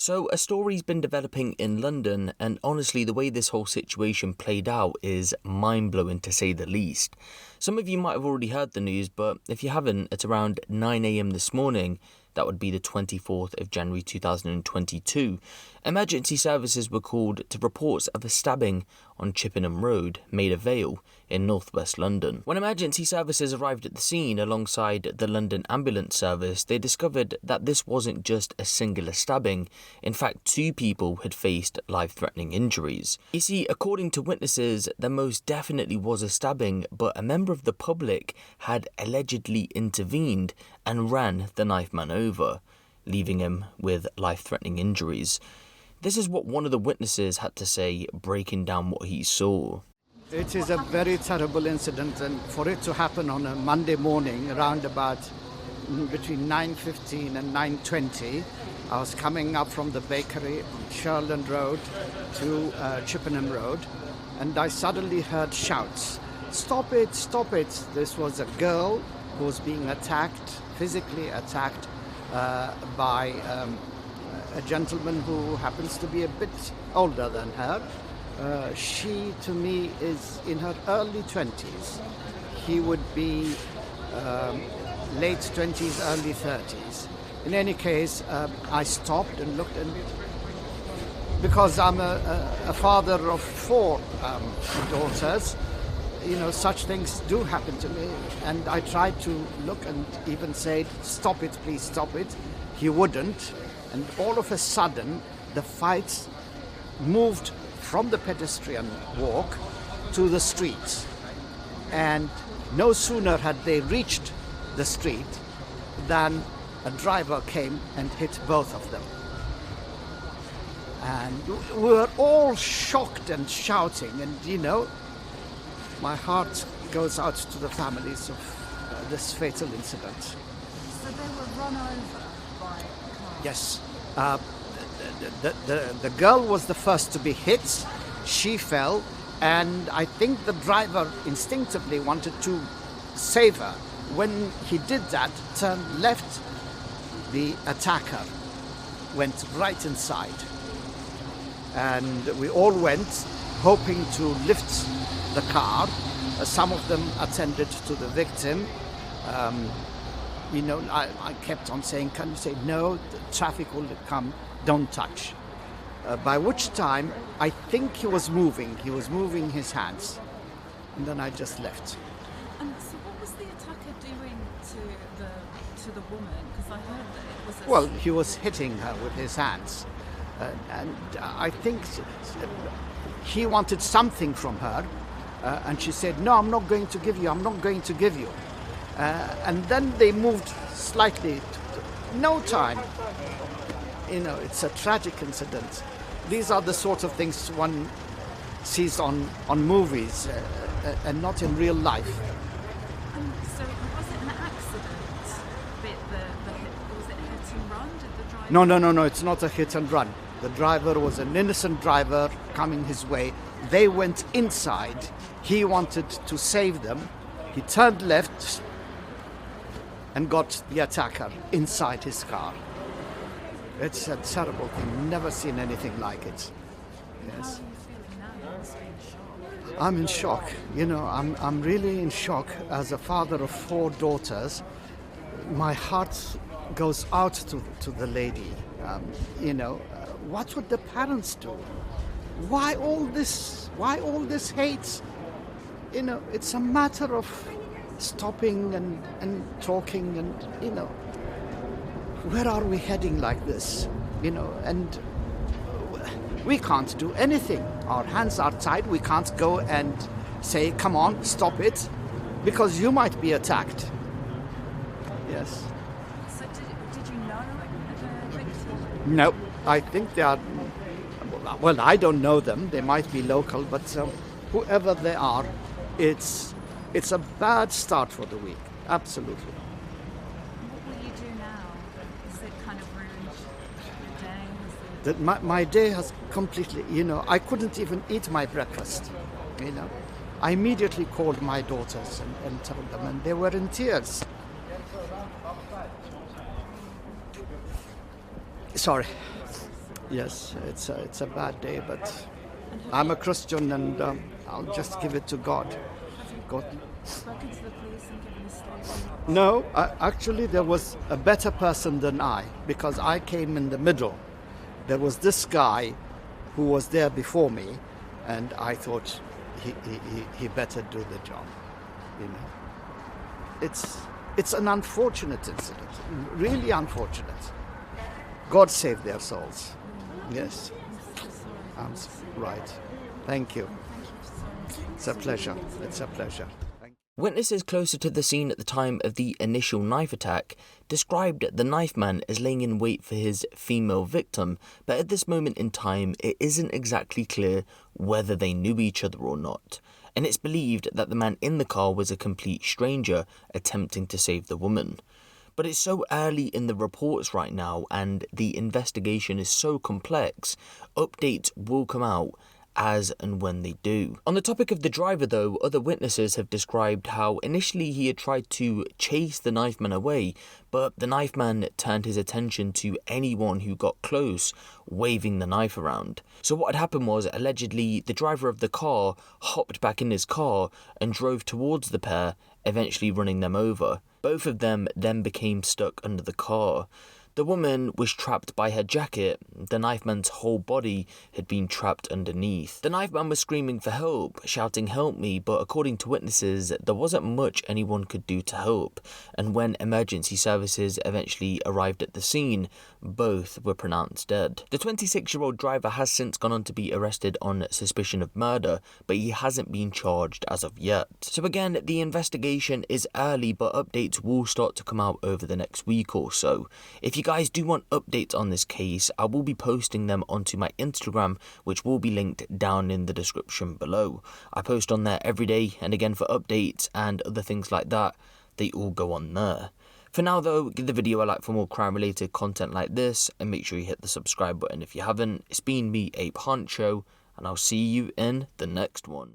So, a story's been developing in London, and honestly, the way this whole situation played out is mind blowing to say the least. Some of you might have already heard the news, but if you haven't, at around 9 a.m. this morning, that would be the 24th of January 2022, emergency services were called to reports of a stabbing on Chippenham Road, Maida Vale, in northwest London. When emergency services arrived at the scene alongside the London Ambulance Service, they discovered that this wasn't just a singular stabbing. In fact, two people had faced life-threatening injuries. You see, according to witnesses, there most definitely was a stabbing, but a member of the public had allegedly intervened and ran the Knifeman over, leaving him with life-threatening injuries. This is what one of the witnesses had to say, breaking down what he saw. It is a very terrible incident, and for it to happen on a Monday morning around about between 9:15 and 9:20, I was coming up from the bakery on Sherland Road to Chippenham Road, and I suddenly heard shouts, "Stop it, stop it." This was a girl who was being attacked, physically attacked by a gentleman who happens to be a bit older than her. She, to me, is in her early 20s. He would be late 20s, early 30s. In any case, I stopped and looked, and because I'm a father of four daughters, such things do happen to me. And I tried to look and even say, "Stop it, please stop it." He wouldn't. And all of a sudden, the fight moved from the pedestrian walk to the streets. And no sooner had they reached the street than a driver came and hit both of them. And we were all shocked and shouting, and my heart goes out to the families of this fatal incident. So they were run over by a car? Yes. The girl was the first to be hit. She fell, and I think the driver instinctively wanted to save her. When he did that, turned left, the attacker went right inside. And we all went, hoping to lift the car. Some of them attended to the victim. I kept on saying, "Can you say no? The traffic will come. Don't touch." By which time, I think he was moving. He was moving his hands. And then I just left. And so what was the attacker doing to the woman? Because I heard that it was Well, he was hitting her with his hands. And I think he wanted something from her. And she said, "No, I'm not going to give you. I'm not going to give you." And then they moved slightly. No time. It's a tragic incident. These are the sort of things one sees on movies and not in real life. So was it an accident? Was it a hit and run? Did the driver... No, it's not a hit and run. The driver was an innocent driver coming his way. They went inside. He wanted to save them. He turned left and got the attacker inside his car. It's a terrible thing. Never seen anything like it. Yes. How are you feeling now? You must be in shock. I'm in shock. I'm really in shock. As a father of four daughters, my heart goes out to the lady. What would the parents do? Why all this? Why all this hate? It's a matter of stopping and talking, and where are we heading like this? And we can't do anything. Our hands are tied. We can't go and say, "Come on, stop it," because you might be attacked. Yes. So did you know the victim? No, I think they are. Well, I don't know them. They might be local, but whoever they are, it's a bad start for the week. Absolutely. What will you do now? Is it kind of ruined your day? My day has completely, I couldn't even eat my breakfast, I immediately called my daughters and told them, and they were in tears. Sorry. Yes, it's a bad day, but I'm a Christian, and I'll just give it to God. God. Spoken to the police and given a statement? No, actually, there was a better person than I, because I came in the middle. There was this guy who was there before me, and I thought he better do the job. You know, it's an unfortunate incident, really unfortunate. God save their souls. Yes, right. Thank you. It's a pleasure. It's a pleasure. Witnesses closer to the scene at the time of the initial knife attack described the Knifeman as laying in wait for his female victim, but at this moment in time it isn't exactly clear whether they knew each other or not, and it's believed that the man in the car was a complete stranger attempting to save the woman. But it's so early in the reports right now, and the investigation is so complex, updates will come out as and when they do. On the topic of the driver though, other witnesses have described how initially he had tried to chase the Knifeman away, but the Knifeman turned his attention to anyone who got close, waving the knife around. So what had happened was, allegedly, the driver of the car hopped back in his car and drove towards the pair, eventually running them over. Both of them then became stuck under the car. The woman was trapped by her jacket. The Knifeman's whole body had been trapped underneath. The Knifeman was screaming for help, shouting "help me," but according to witnesses, there wasn't much anyone could do to help, and when emergency services eventually arrived at the scene, both were pronounced dead. The 26-year-old driver has since gone on to be arrested on suspicion of murder, but he hasn't been charged as of yet. So again, the investigation is early, but updates will start to come out over the next week or so. If you guys do want updates on this case, I will be posting them onto my Instagram, which will be linked down in the description below. I post on there every day, and again, for updates and other things like that, they all go on there. For now though, give the video a like for more crime related content like this, and make sure you hit the subscribe button if you haven't. It's been me, Huncho, and I'll see you in the next one.